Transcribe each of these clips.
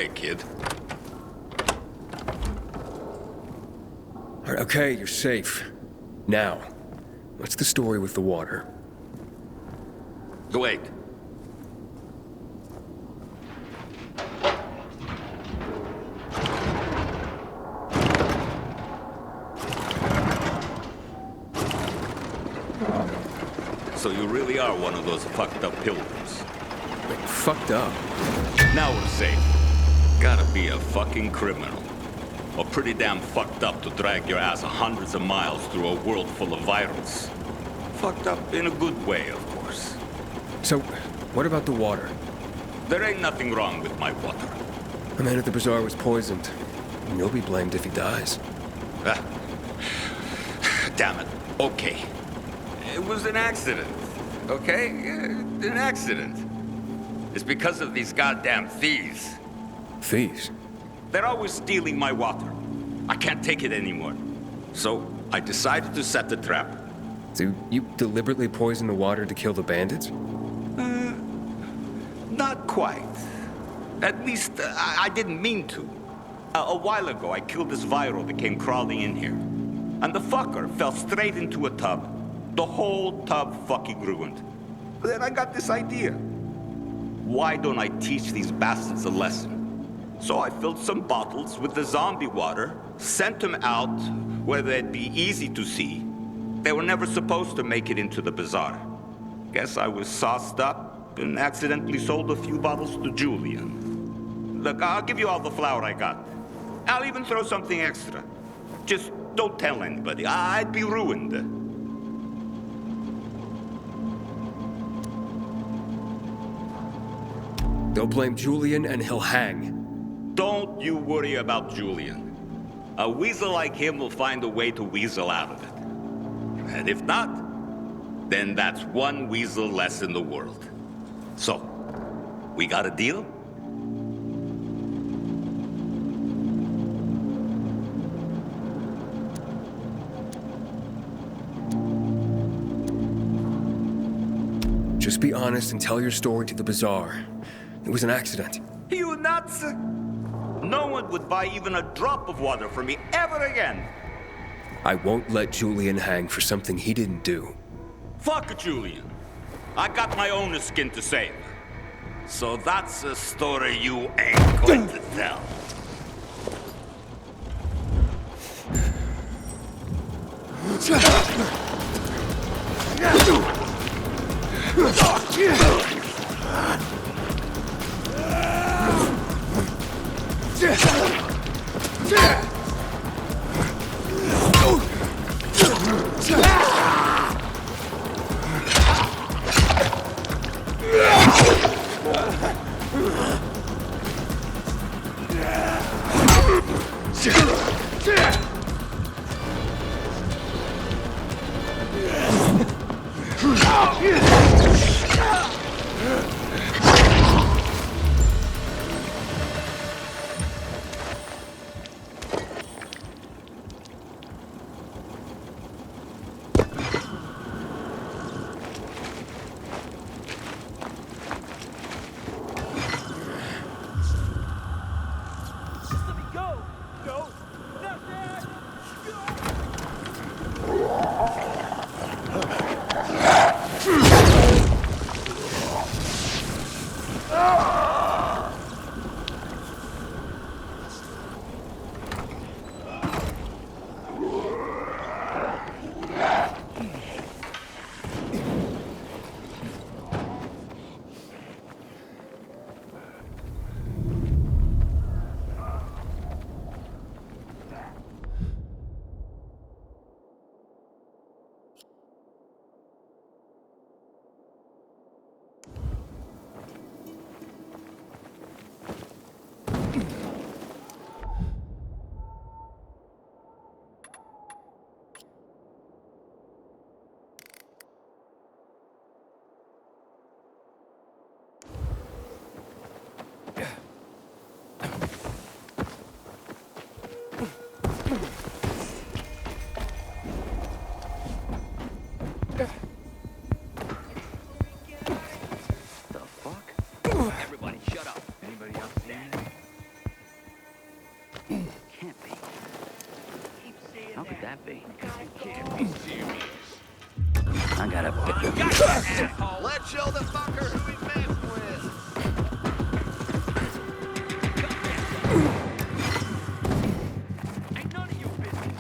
away, kid. All right, okay, you're safe. Now, what's the story with the water? Wait. So you really are one of those fucked up pilgrims. Like, fucked up? Now we're safe. Gotta be a fucking criminal. Or pretty damn fucked up to drag your ass hundreds of miles through a world full of virals. Fucked up in a good way, of course. So, what about the water? There ain't nothing wrong with my water. The man at the bazaar was poisoned. And you'll be blamed if he dies. Ah. Damn it. Okay. It was an accident. Okay? An accident. It's because of these goddamn thieves. Thieves? They're always stealing my water. I can't take it anymore. So I decided to set the trap. So you deliberately poisoned the water to kill the bandits? Not quite. At least, I didn't mean to. A while ago, I killed this viral that came crawling in here. And the fucker fell straight into a tub. The whole tub fucking ruined. Then I got this idea. Why don't I teach these bastards a lesson? So I filled some bottles with the zombie water, sent them out where they'd be easy to see. They were never supposed to make it into the bazaar. Guess I was sauced up and accidentally sold a few bottles to Julian. Look, I'll give you all the flour I got. I'll even throw something extra. Just don't tell anybody. I'd be ruined. They'll blame Julian and he'll hang. Don't you worry about Julian. A weasel like him will find a way to weasel out of it. And if not, then that's one weasel less in the world. So, we got a deal? Just be honest and tell your story to the bazaar. It was an accident. You nuts? No one would buy even a drop of water from me ever again. I won't let Julian hang for something he didn't do. Fuck Julian. I got my own skin to save. So that's a story you ain't going to tell. be. I got a bit. Let's show the fucker who we messed with. Ain't none of your business.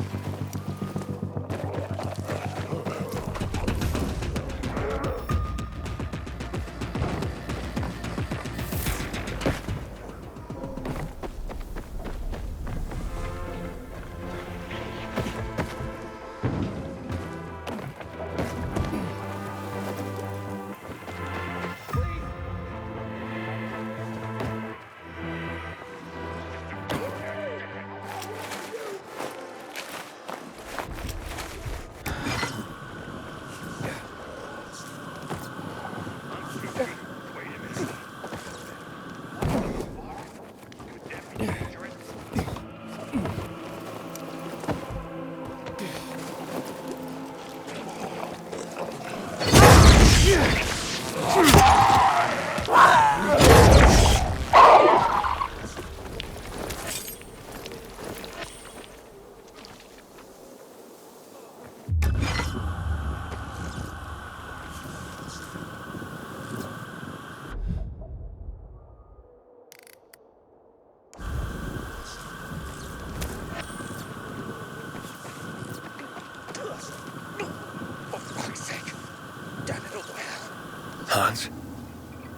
Hans?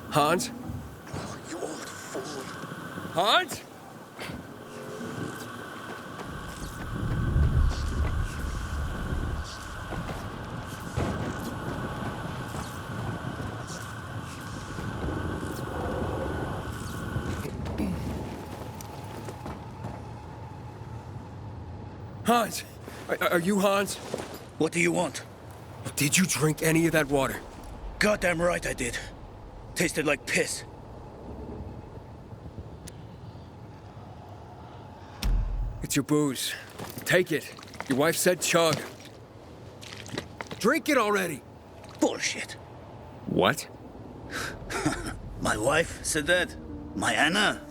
Hans? You old fool. Hans? Hans? Are you Hans? What do you want? Did you drink any of that water? Goddamn right I did. Tasted like piss. It's your booze. Take it. Your wife said chug. Drink it already! Bullshit. What? My wife said that? My Anna?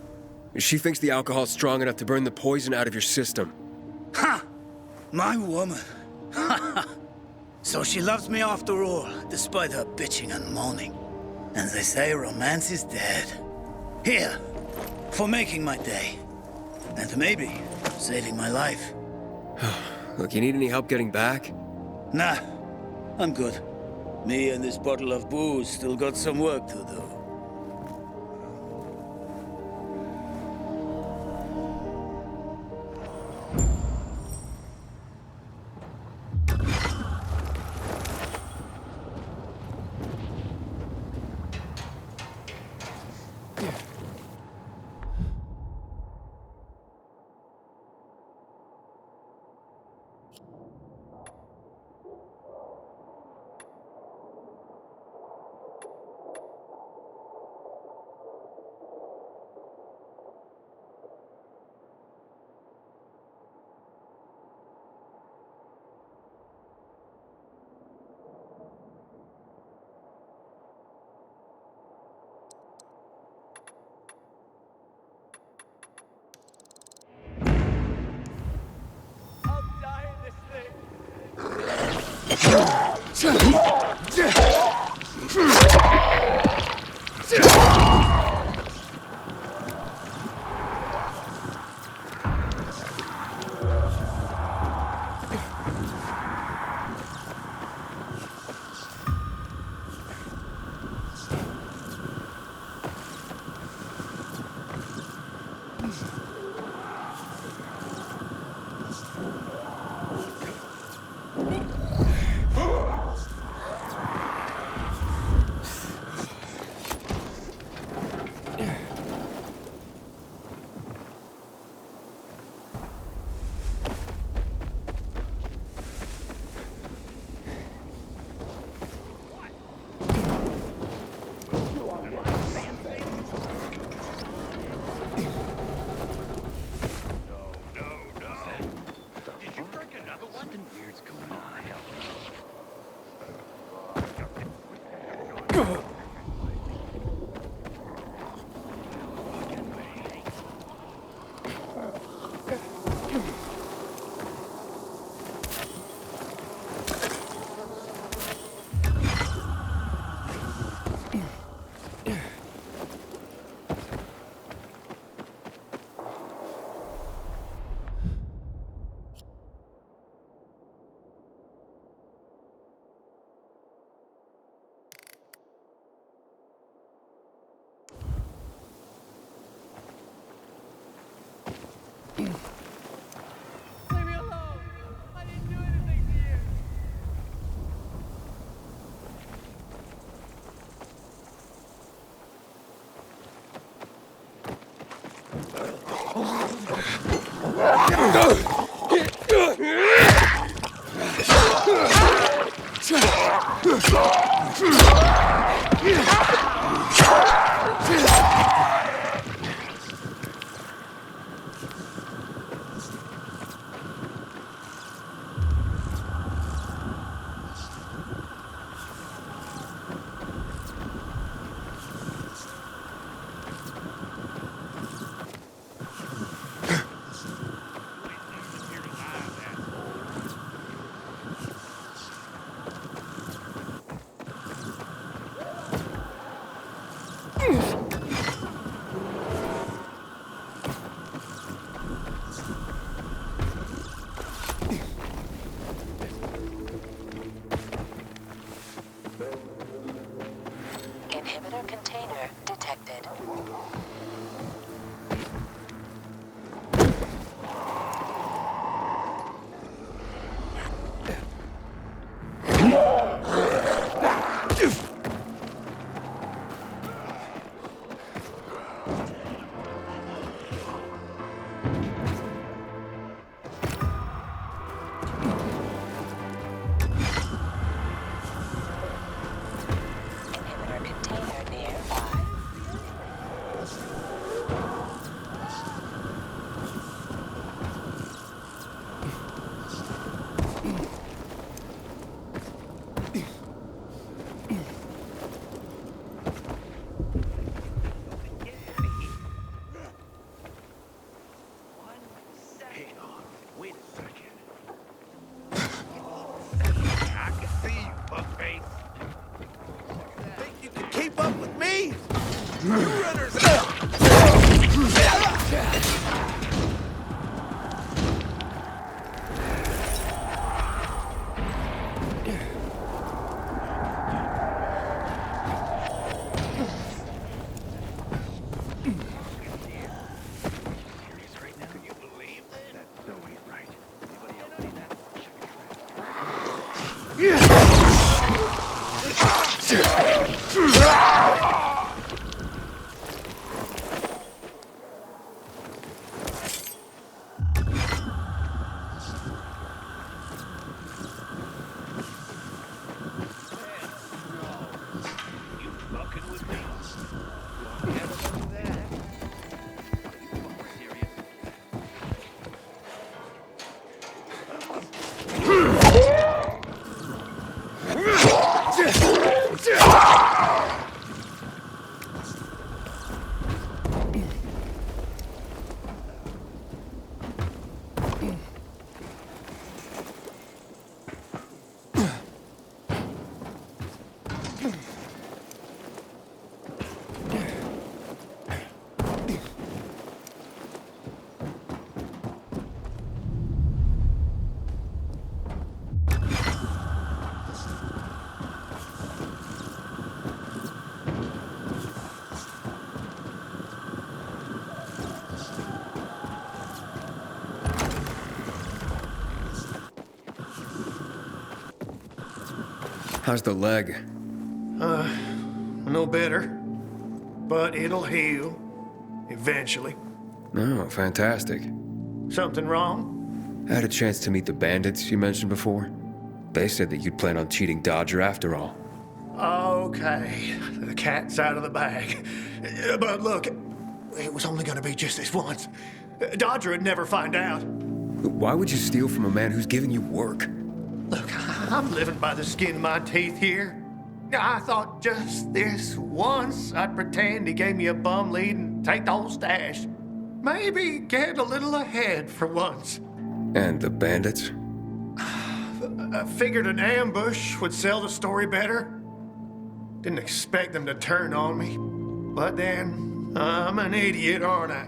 She thinks the alcohol's strong enough to burn the poison out of your system. Ha! My woman. So she loves me after all, despite her bitching and moaning. And they say romance is dead. Here, for making my day. And maybe saving my life. Look, you need any help getting back? Nah, I'm good. Me and this bottle of booze still got some work to do. Inhibitor container detected. Inhibitor container nearby. Hang on. Wait a second. I can see you, fuckface. Think you can keep up with me? You runners Can you believe this? That so ain't right. Anybody else see that? You fucking with me? You never do that. Are you fucking serious? How's the leg? No better. But it'll heal. Eventually. Oh, fantastic. Something wrong? I had a chance to meet the bandits you mentioned before. They said that you'd plan on cheating Dodger after all. Okay. The cat's out of the bag. But look, it was only gonna be just this once. Dodger would never find out. Why would you steal from a man who's giving you work? Look, I'm living by the skin of my teeth here. I thought just this once I'd pretend he gave me a bum lead and take the whole stash. Maybe get a little ahead for once. And the bandits? I figured an ambush would sell the story better. Didn't expect them to turn on me. But then, I'm an idiot, aren't I?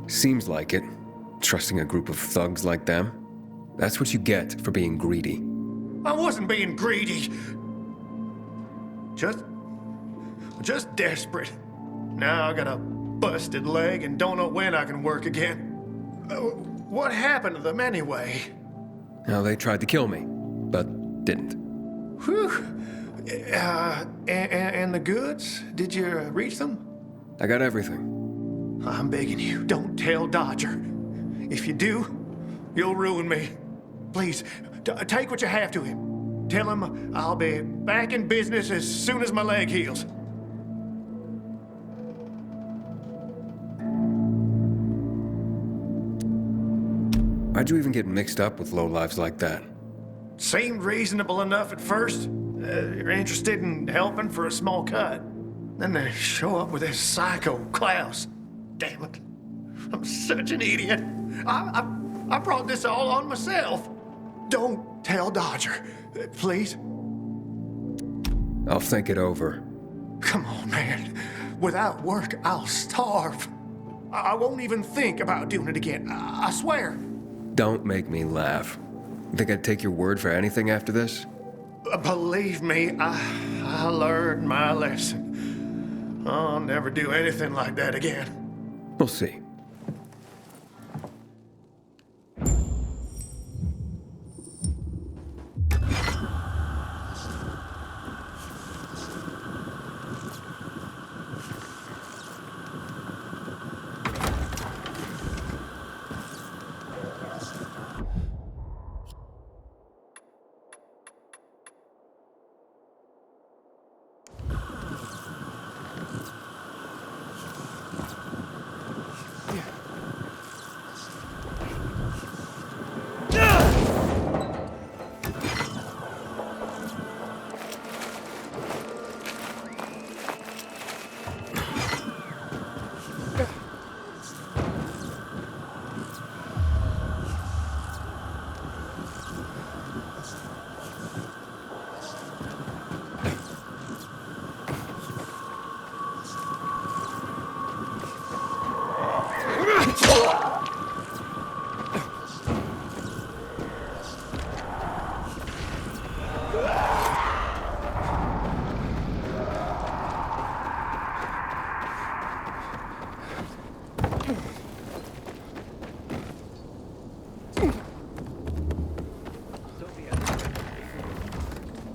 Seems like it. Trusting a group of thugs like them. That's what you get for being greedy. I wasn't being greedy. Just desperate. Now I got a busted leg and don't know when I can work again. What happened to them anyway? Now, they tried to kill me, but didn't. Whew. And the goods? Did you reach them? I got everything. I'm begging you, don't tell Dodger. If you do, you'll ruin me. Please, take what you have to him. Tell him I'll be back in business as soon as my leg heals. Why'd you even get mixed up with lowlives like that? Seemed reasonable enough at first. You're interested in helping for a small cut. Then they show up with this psycho Klaus. Damn it. I'm such an idiot. I brought this all on myself. Don't tell Dodger, please. I'll think it over. Come on, man. Without work, I'll starve. I won't even think about doing it again. I swear. Don't make me laugh. You think I'd take your word for anything after this? Believe me, I learned my lesson. I'll never do anything like that again. We'll see.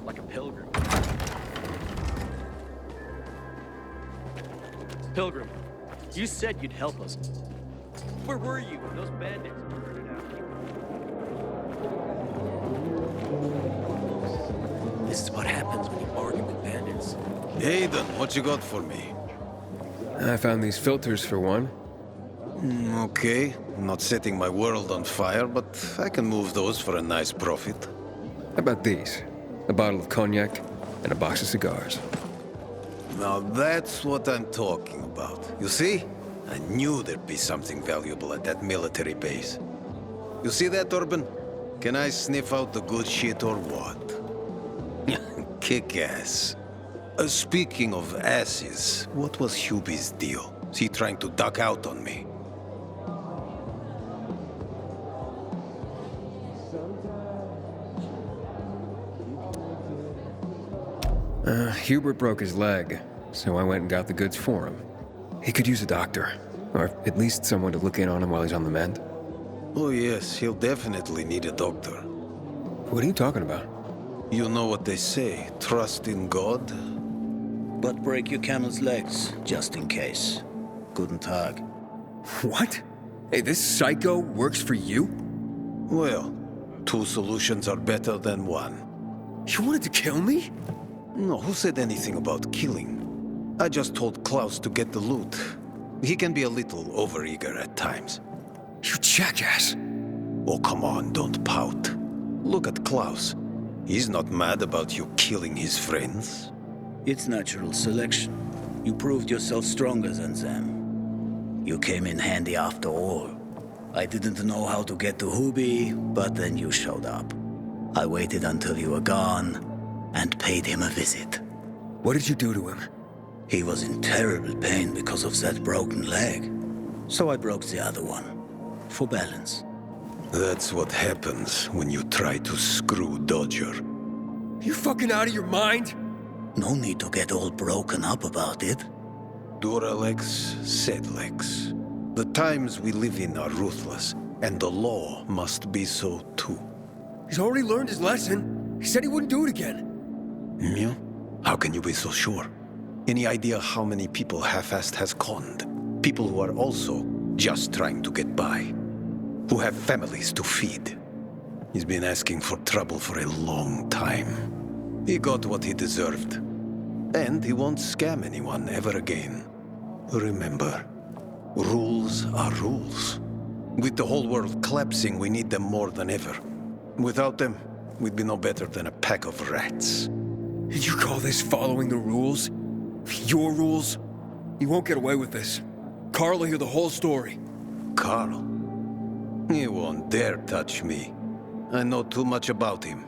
Like a pilgrim. Pilgrim, you said you'd help us. Where were you when those bandits murdered our people? This is what happens when you bargain with bandits. Aiden, what you got for me? I found these filters for one. Okay, I'm not setting my world on fire, but I can move those for a nice profit. How about these? A bottle of cognac and a box of cigars. Now that's what I'm talking about. You see? I knew there'd be something valuable at that military base. You see that, Urban? Can I sniff out the good shit or what? Kick ass. Speaking of asses, what was Hubie's deal? Is he trying to duck out on me? Hubert broke his leg, so I went and got the goods for him. He could use a doctor, or at least someone to look in on him while he's on the mend. Oh yes, he'll definitely need a doctor. What are you talking about? You know what they say, trust in God? But break your camel's legs, just in case. Guten Tag. What? Hey, this psycho works for you? Well, two solutions are better than one. You wanted to kill me? No, who said anything about killing? I just told Klaus to get the loot. He can be a little overeager at times. You jackass. Oh, come on, don't pout. Look at Klaus. He's not mad about you killing his friends. It's natural selection. You proved yourself stronger than them. You came in handy after all. I didn't know how to get to Hubie, but then you showed up. I waited until you were gone and paid him a visit. What did you do to him? He was in terrible pain because of that broken leg. So I broke the other one. For balance. That's what happens when you try to screw Dodger. You fucking out of your mind? No need to get all broken up about it. Duralex, Sedlex. The times we live in are ruthless, and the law must be so too. He's already learned his lesson. He said he wouldn't do it again. Yeah? How can you be so sure? Any idea how many people half-assed has conned? People who are also just trying to get by. Who have families to feed. He's been asking for trouble for a long time. He got what he deserved. And he won't scam anyone ever again. Remember, rules are rules. With the whole world collapsing, we need them more than ever. Without them, we'd be no better than a pack of rats. You call this following the rules? Your rules? You won't get away with this. Carl will hear the whole story. Carl? He won't dare touch me. I know too much about him.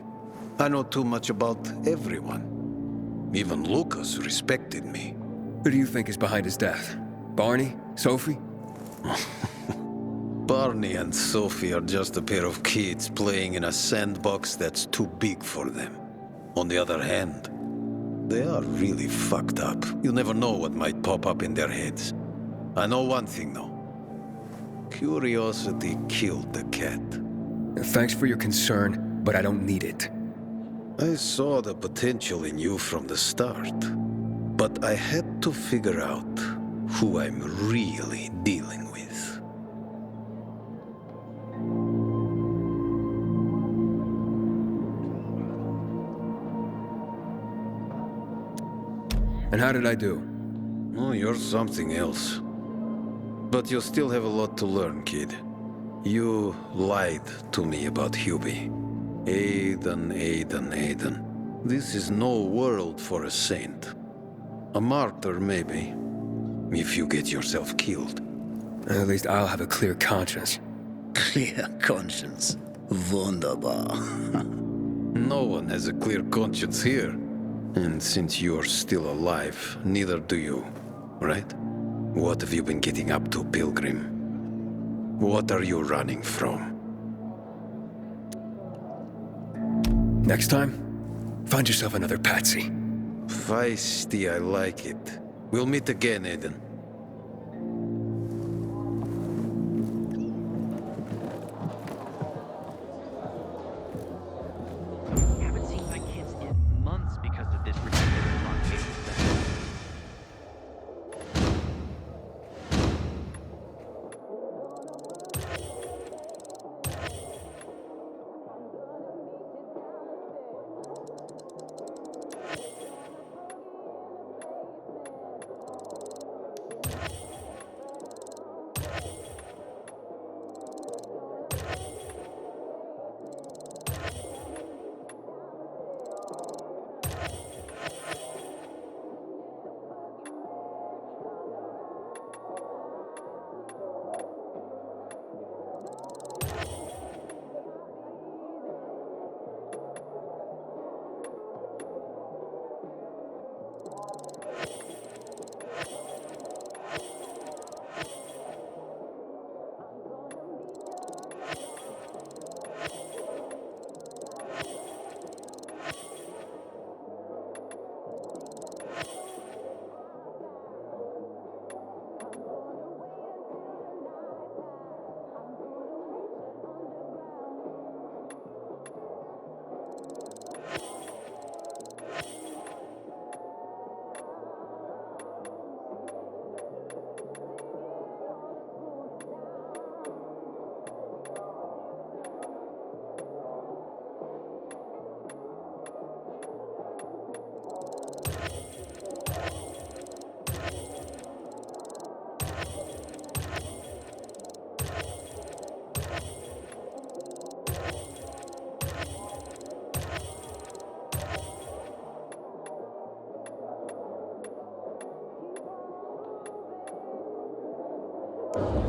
I know too much about everyone. Even Lucas respected me. Who do you think is behind his death? Barney? Sophie? Barney and Sophie are just a pair of kids playing in a sandbox that's too big for them. On the other hand, they are really fucked up. You never know what might pop up in their heads. I know one thing, though. Curiosity killed the cat. Thanks for your concern, but I don't need it. I saw the potential in you from the start, but I had to figure out who I'm really dealing with. And how did I do? Oh, you're something else. But you still have a lot to learn, kid. You lied to me about Hubie. Aiden. This is no world for a saint. A martyr, maybe. If you get yourself killed. At least I'll have a clear conscience. Clear conscience. Wunderbar. No one has a clear conscience here. And since you're still alive, neither do you, right? What have you been getting up to, Pilgrim? What are you running from? Next time, find yourself another patsy. Feisty, I like it. We'll meet again, Aiden. Haven't seen my kids in months because of this ridiculous blockade thing.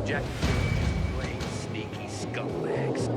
Jack, playing sneaky scumbags.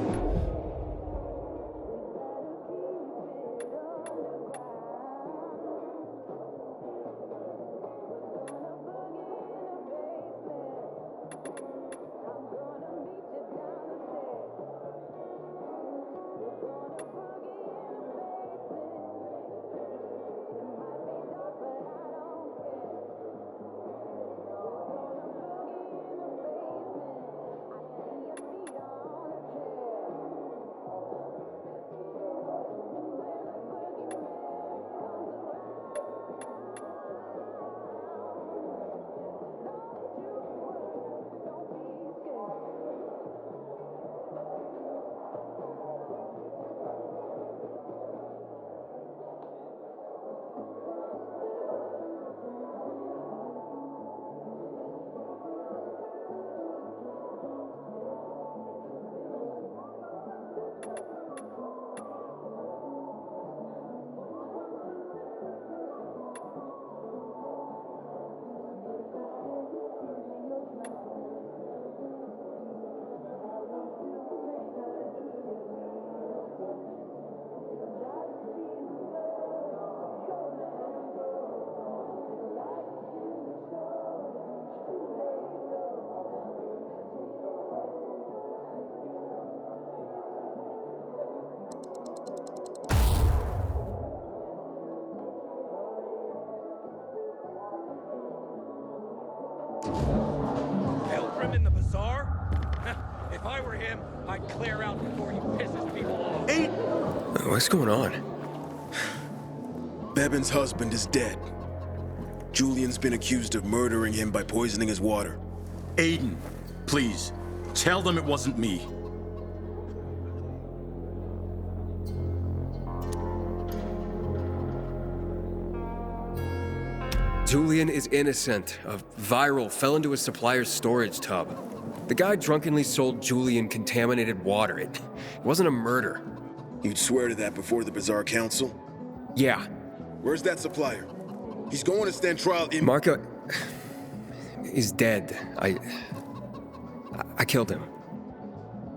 I were him, I'd clear out before he pisses people off. What's going on? Bevan's husband is dead. Julian's been accused of murdering him by poisoning his water. Aiden, please, tell them it wasn't me. Julian is innocent. A viral fell into his supplier's storage tub. The guy drunkenly sold Julian contaminated water. It wasn't a murder. You'd swear to that before the Bazaar Council? Yeah. Where's that supplier? He's going to stand trial in— Marco is dead. I killed him.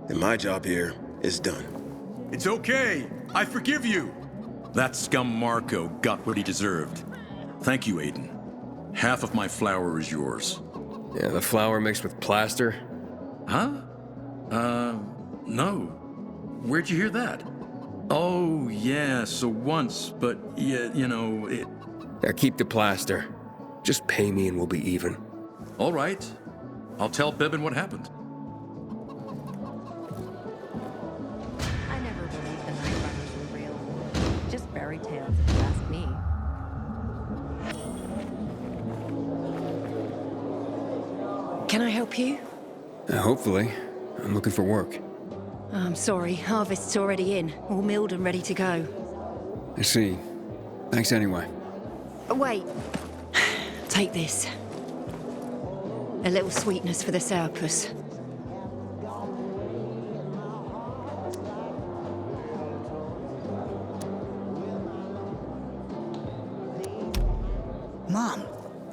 And my job here is done. It's okay. I forgive you. That scum Marco got what he deserved. Thank you, Aiden. Half of my flour is yours. Yeah, the flour mixed with plaster. Huh? No. Where'd you hear that? Oh, yeah, so once, but yeah, you know, it... Yeah, keep the plaster. Just pay me and we'll be even. All right. I'll tell Bevan what happened. I never believed the Night Runners were real. Just fairy tales, if you ask me. Can I help you? Hopefully. I'm looking for work. I'm sorry, harvest's already in, all milled and ready to go. I see. Thanks anyway. Wait. Take this. A little sweetness for the sourpuss. Mom,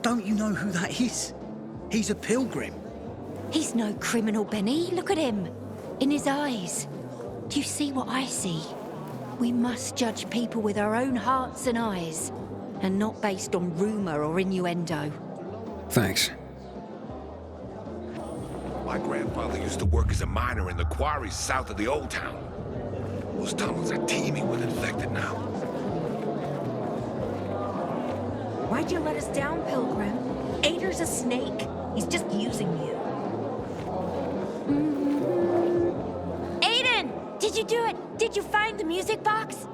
don't you know who that is? He's a pilgrim. He's no criminal, Benny. Look at him. In his eyes. Do you see what I see? We must judge people with our own hearts and eyes, and not based on rumor or innuendo. Thanks. My grandfather used to work as a miner in the quarries south of the old town. Those tunnels are teeming with infected now. Why'd you let us down, Pilgrim? Ader's a snake. He's just using you. Aiden! Did you do it? Did you find the music box?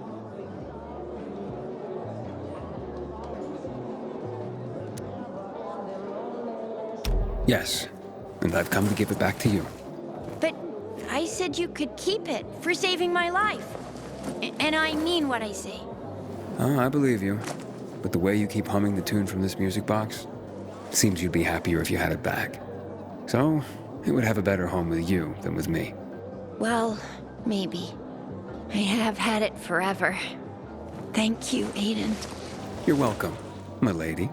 Yes. And I've come to give it back to you. But I said you could keep it for saving my life. And I mean what I say. Oh, I believe you. But the way you keep humming the tune from this music box, it seems you'd be happier if you had it back. So, it would have a better home with you than with me. Well, maybe. I have had it forever. Thank you, Aiden. You're welcome, my lady.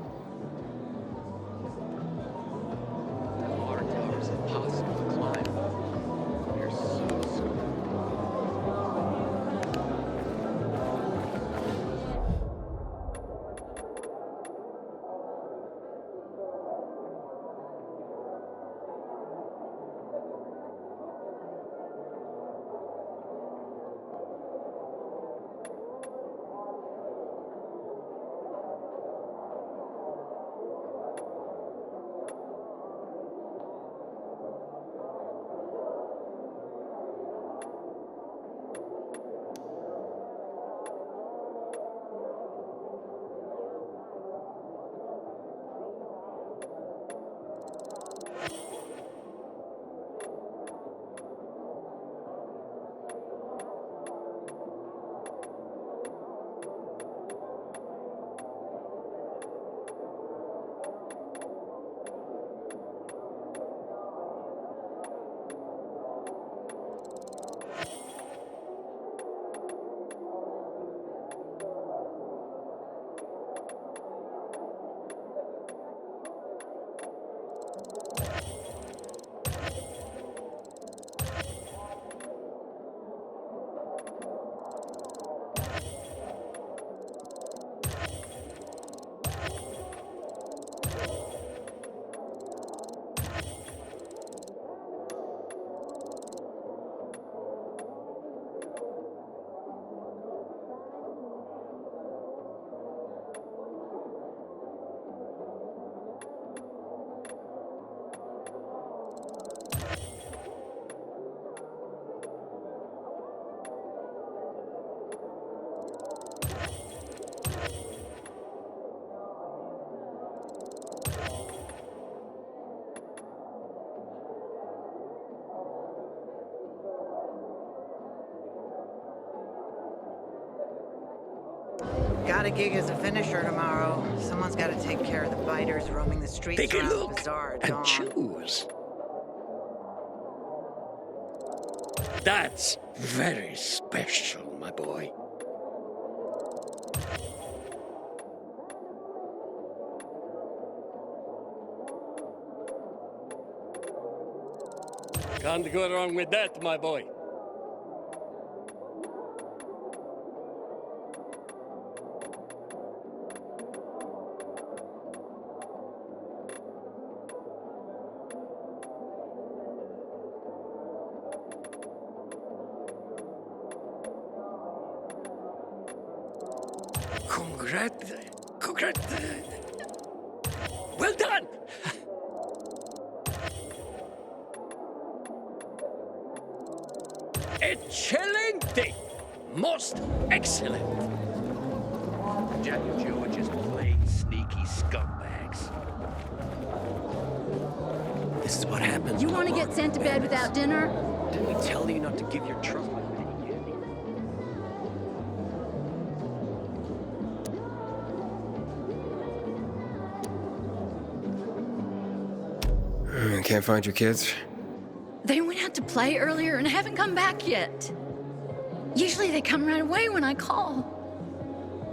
Water tower's impossible to climb. They're so scary. got a gig as a finisher tomorrow. Someone's got to take care of the biters roaming the streets Take a around the look bazaar at and dawn. choose. That's very special, my boy. Can't go wrong with that, my boy. Congrats. Well done. Excelente! Most excellent! Jack and Joe are just plain sneaky scumbags. This is what happens. You when want to Mark get sent to bed abandons. without dinner? Didn't we tell you not to give your trust? Can't find your kids? They went out to play earlier and haven't come back yet. Usually they come right away when I call.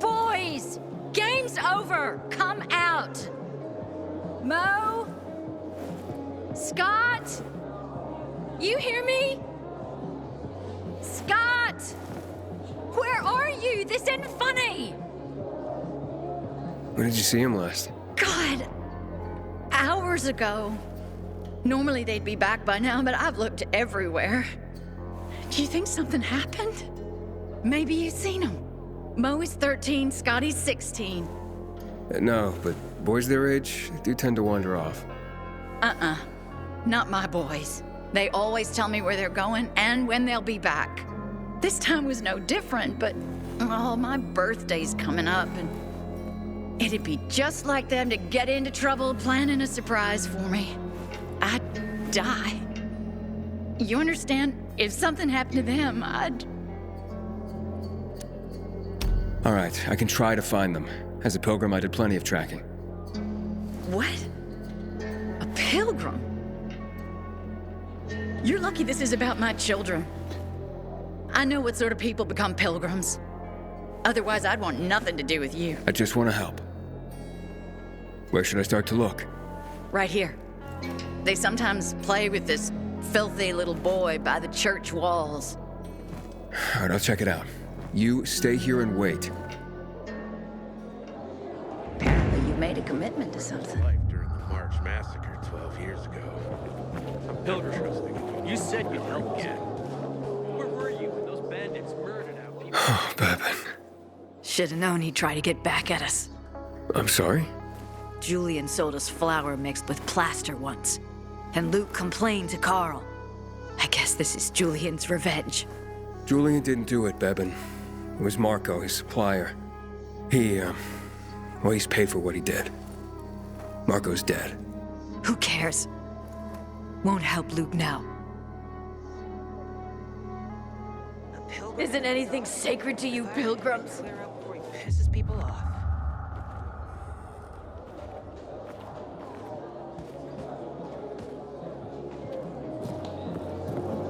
Boys! Game's over! Come out! Mo? Scott? You hear me? Scott! Where are you? This isn't funny! When did you see him last? God! Hours ago. Normally they'd be back by now, but I've looked everywhere. Do you think something happened? Maybe you've seen him. Mo is 13, Scotty's 16. No, but boys their age do tend to wander off. Not my boys. They always tell me where they're going and when they'll be back. This time was no different, but oh, my birthday's coming up and it'd be just like them to get into trouble planning a surprise for me. I'd die. You understand? If something happened to them, I'd... All right, I can try to find them. As a pilgrim, I did plenty of tracking. What? A pilgrim? You're lucky this is about my children. I know what sort of people become pilgrims. Otherwise, I'd want nothing to do with you. I just want to help. Where should I start to look? Right here. They sometimes play with this filthy little boy by the church walls. All right, I'll check it out. You stay here and wait. Apparently you made a commitment to something. Life during the March Massacre 12 years ago. Pilgrim, you said you'd help us. Where were you when those bandits murdered our people? Oh, Bevin. Should've known he'd try to get back at us. I'm sorry? Julian sold us flour mixed with plaster once. And Luke complained to Carl. I guess this is Julian's revenge. Julian didn't do it, Bevin. It was Marco, his supplier. Well, he's paid for what he did. Marco's dead. Who cares? Won't help Luke now. Isn't anything sacred to you, pilgrims? Clear up before he pisses people off.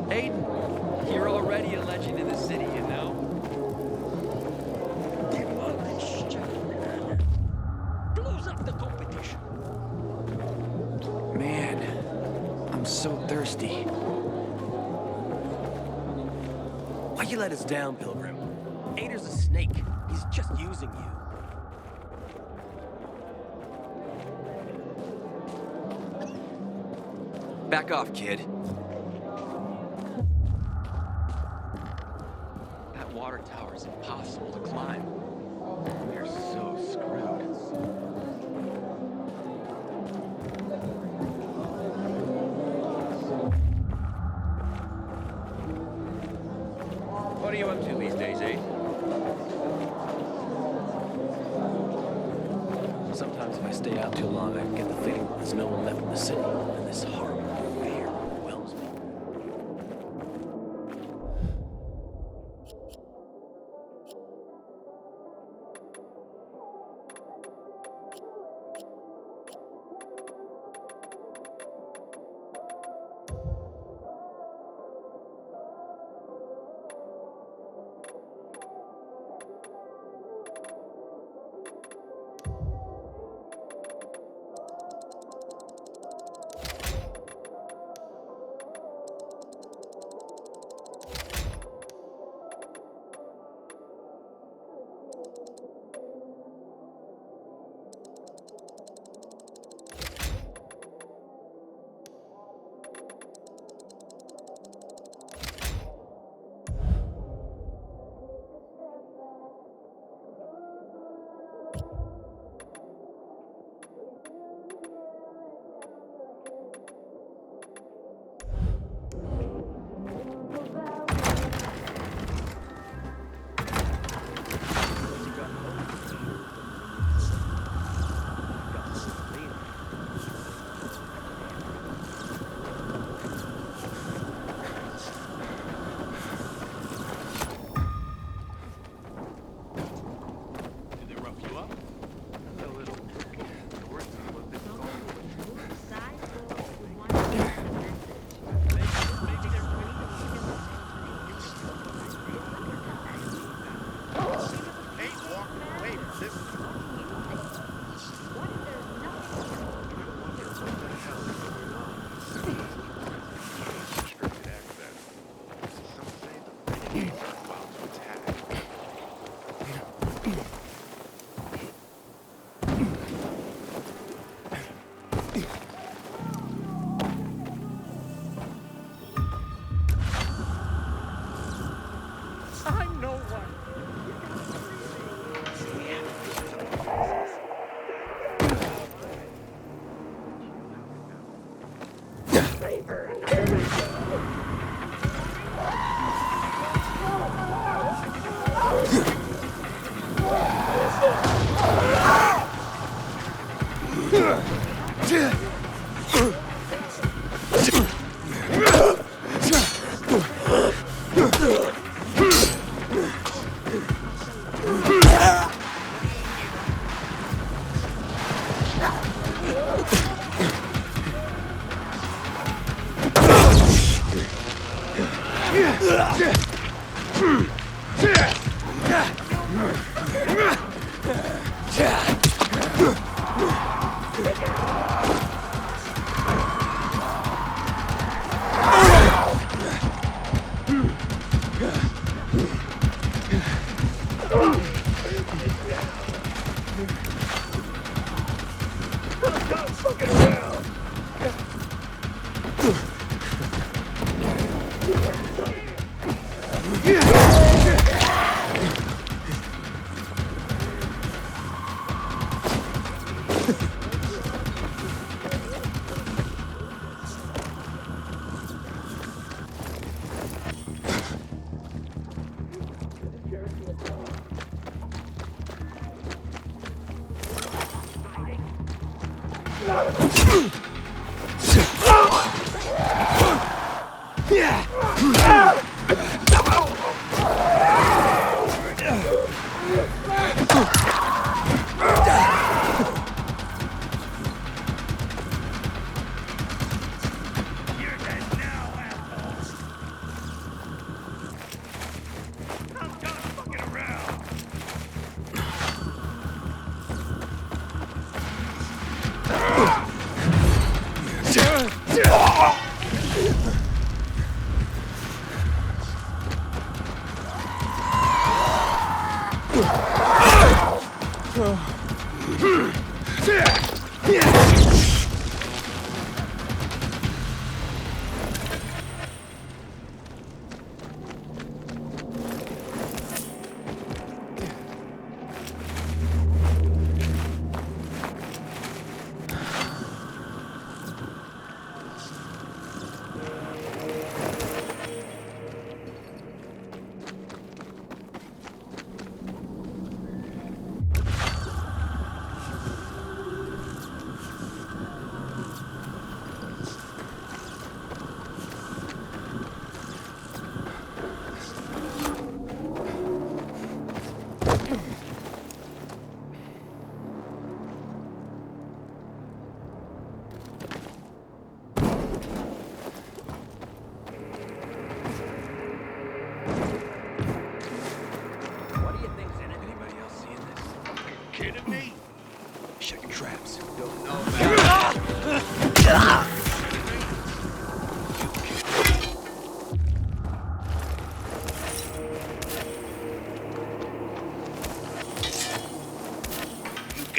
Aiden, you're already a legend in the city, you know? Blows up the competition. Man, I'm so thirsty. Why you let us down, Pilgrim? Aiden's a snake. He's just using you. Back off, kid. That water tower is impossible to climb. You're so screwed. What are you up to these days, eh? Sometimes if I stay out too long, I get the feeling there's no one left in the city, and this horrible fear overwhelms me.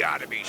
Gotta be.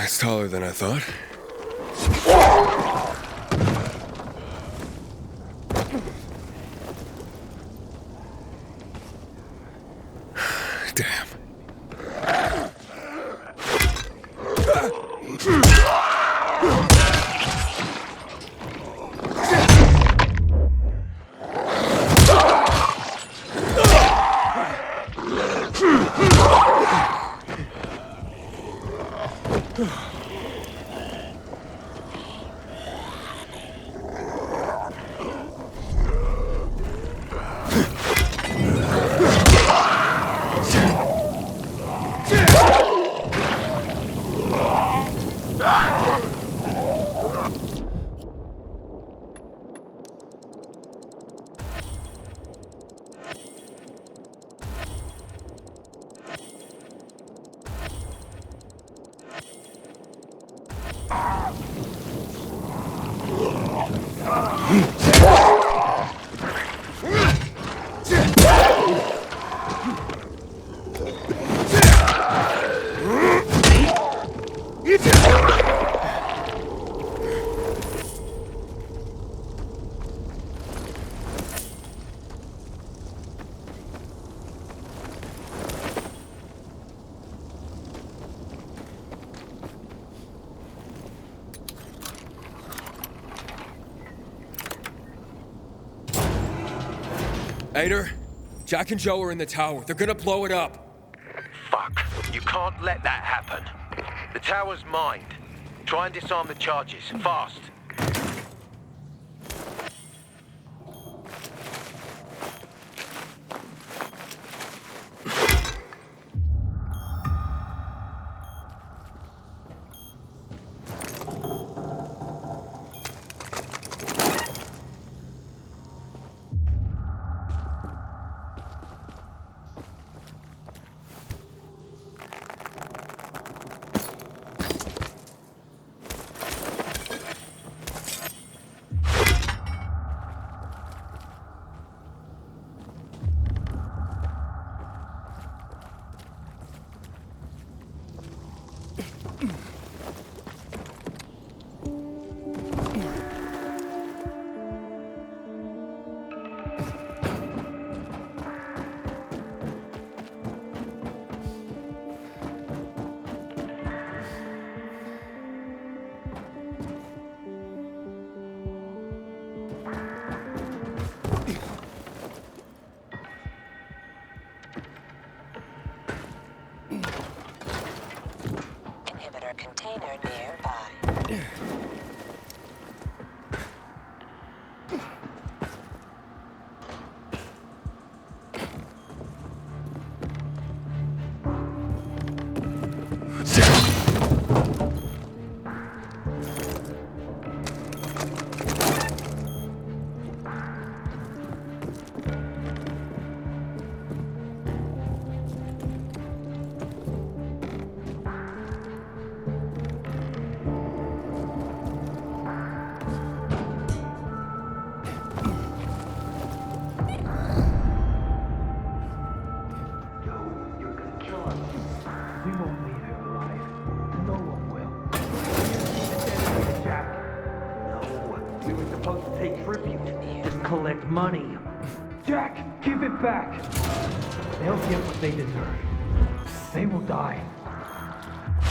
It's taller than I thought. Damn. Ader, Jack and Joe are in the tower. They're gonna blow it up. Fuck. You can't let that happen. The tower's mined. Try and disarm the charges. Fast. Inhibitor container nearby. Collect money. Jack, give it back. They'll get what they deserve. They will die.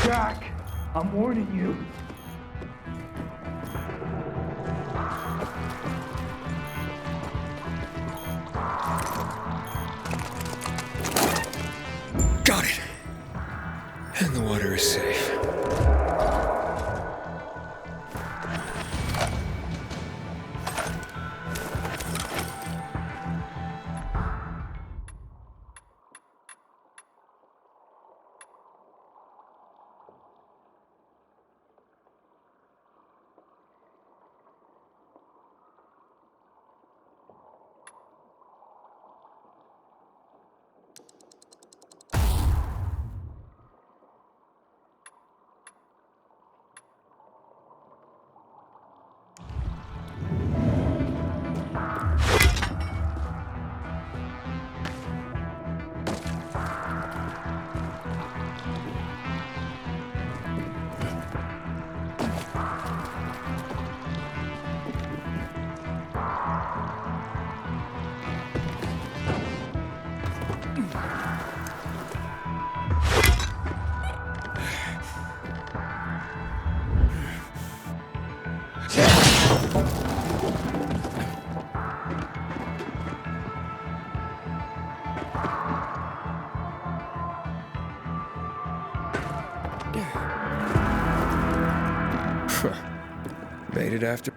Jack, I'm warning you. Got it. And the water is safe. Made it after.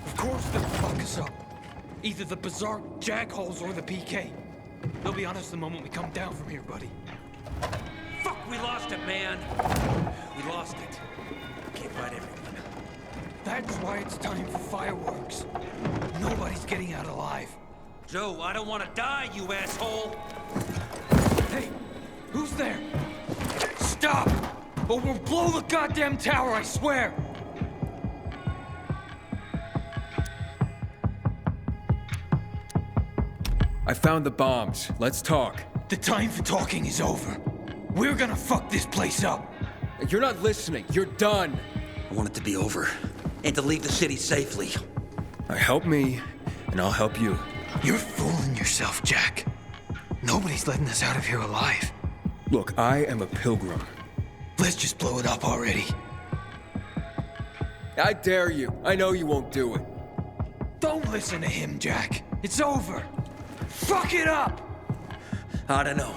Of course they'll fuck us up. Either the Berserk, Jackholes, or the PK. They'll be on us the moment we come down from here, buddy. Fuck, we lost it, man. We lost it. Can't fight everyone. That's why it's time for fireworks. Nobody's getting out alive. Joe, I don't want to die, you asshole. Hey, who's there? Stop! Or we'll blow the goddamn tower, I swear! I found the bombs. Let's talk. The time for talking is over. We're gonna fuck this place up. You're not listening. You're done. I want it to be over. And to leave the city safely. Help me, and I'll help you. You're fooling yourself, Jack. Nobody's letting us out of here alive. Look, I am a pilgrim. Let's just blow it up already. I dare you. I know you won't do it. Don't listen to him, Jack. It's over. Fuck it up! I don't know.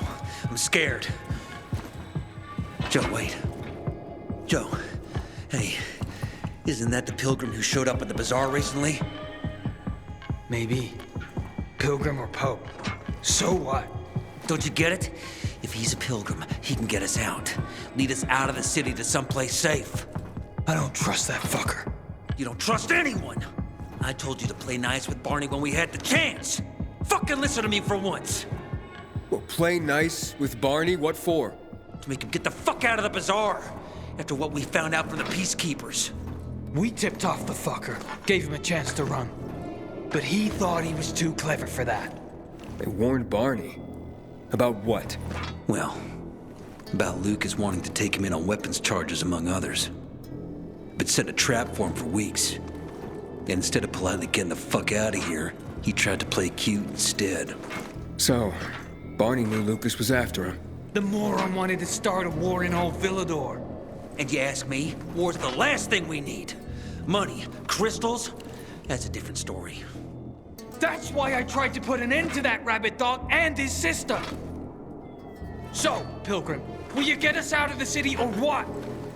I'm scared. Joe, wait. Joe. Hey, isn't that the pilgrim who showed up at the bazaar recently? Maybe. Pilgrim or Pope. So what? Don't you get it? If he's a pilgrim, he can get us out. Lead us out of the city to someplace safe. I don't trust that fucker. You don't trust anyone. I told you to play nice with Barney when we had the chance. Fucking listen to me for once. Well, play nice with Barney? What for? To make him get the fuck out of the bazaar. After what we found out from the Peacekeepers. We tipped off the fucker. Gave him a chance to run. But he thought he was too clever for that. They warned Barney. About what? Well, about Lucas wanting to take him in on weapons charges, among others. But set a trap for him for weeks. And instead of politely getting the fuck out of here, he tried to play cute instead. So, Barney knew Lucas was after him. The moron wanted to start a war in old Villador. And you ask me, war's the last thing we need. Money, crystals, that's a different story. That's why I tried to put an end to that rabbit dog and his sister. So, Pilgrim, will you get us out of the city or what?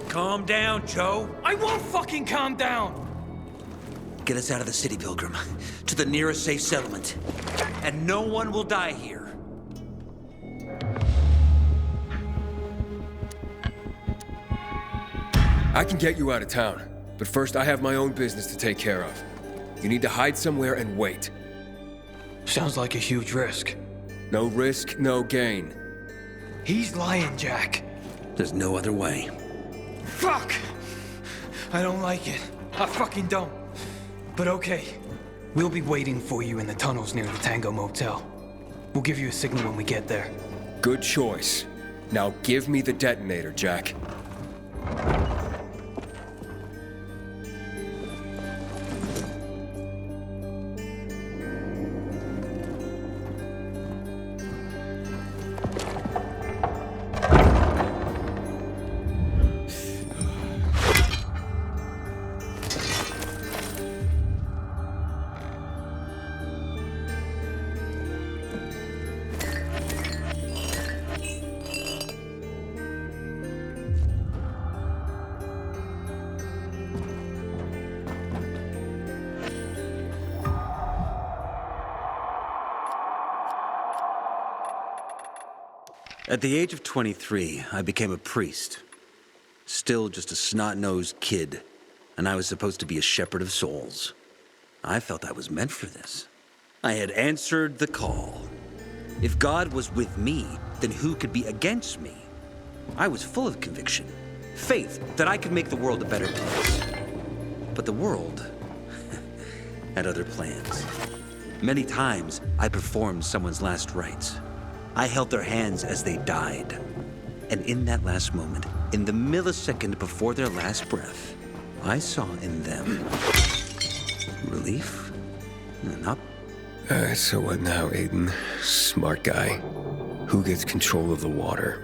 Calm down, Joe. I won't fucking calm down. Get us out of the city, Pilgrim, to the nearest safe settlement. And no one will die here. I can get you out of town, but first I have my own business to take care of. You need to hide somewhere and wait. Sounds like a huge risk. No risk, no gain. He's lying, Jack. There's no other way. Fuck! I don't like it. I fucking don't. But okay. We'll be waiting for you in the tunnels near the Tango Motel. We'll give you a signal when we get there. Good choice. Now give me the detonator, Jack. At the age of 23, I became a priest. Still just a snot-nosed kid, and I was supposed to be a shepherd of souls. I felt I was meant for this. I had answered the call. If God was with me, then who could be against me? I was full of conviction, faith that I could make the world a better place. But the world had other plans. Many times, I performed someone's last rites. I held their hands as they died. And in that last moment, in the millisecond before their last breath, I saw in them relief? Not. So what now, Aiden? Smart guy. Who gets control of the water?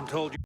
I'm told you.